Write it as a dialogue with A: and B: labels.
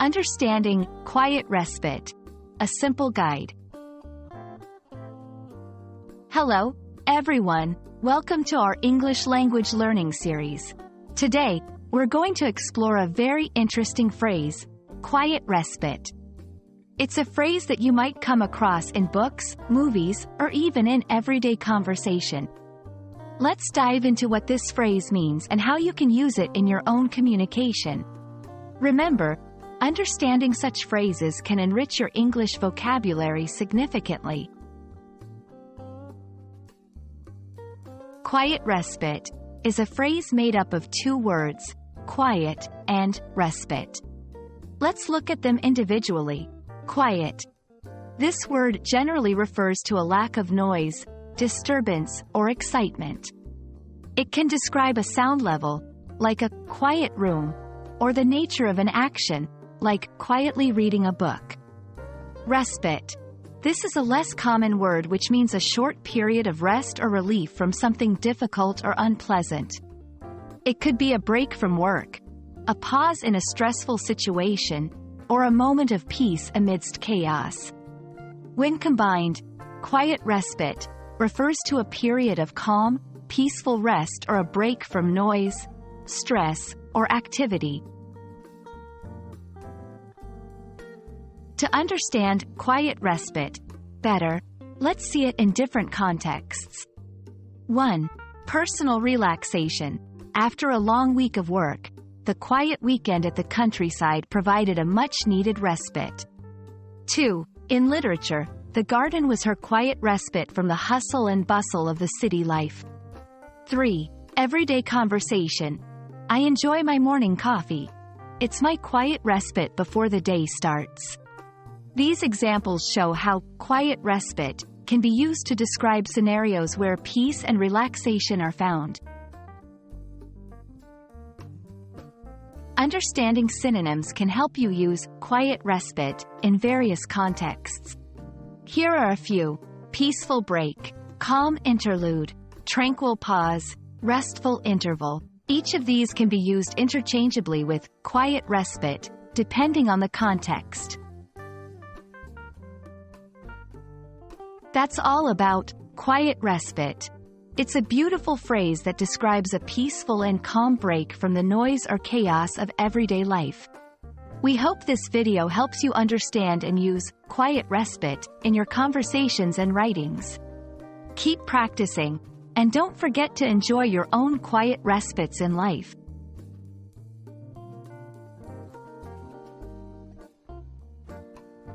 A: Understanding quiet respite. A simple guide. Hello, everyone. Welcome to our English language learning series. Today, we're going to explore a very interesting phrase, quiet respite. It's a phrase that you might come across in books, movies, or even in everyday conversation. Let's dive into what this phrase means and how you can use it in your own communication. Remember, understanding such phrases can enrich your English vocabulary significantly. Quiet respite is a phrase made up of two words, quiet and respite. Let's look at them individually. Quiet. This word generally refers to a lack of noise, disturbance, or excitement. It can describe a sound level, like a quiet room, or the nature of an action, like quietly reading a book. Respite. This is a less common word which means a short period of rest or relief from something difficult or unpleasant. It could be a break from work, a pause in a stressful situation, or a moment of peace amidst chaos. When combined, quiet respite refers to a period of calm, peaceful rest or a break from noise, stress, or activity. To understand quiet respite better, let's see it in different contexts. 1. Personal relaxation. After a long week of work, the quiet weekend at the countryside provided a much-needed respite. 2. In literature, the garden was her quiet respite from the hustle and bustle of the city life. 3. Everyday conversation. I enjoy my morning coffee. It's my quiet respite before the day starts. These examples show how quiet respite can be used to describe scenarios where peace and relaxation are found. Understanding synonyms can help you use quiet respite in various contexts. Here are a few: peaceful break, calm interlude, tranquil pause, restful interval. Each of these can be used interchangeably with quiet respite, depending on the context. That's all about quiet respite. It's a beautiful phrase that describes a peaceful and calm break from the noise or chaos of everyday life. We hope this video helps you understand and use quiet respite in your conversations and writings. Keep practicing, and don't forget to enjoy your own quiet respites in life.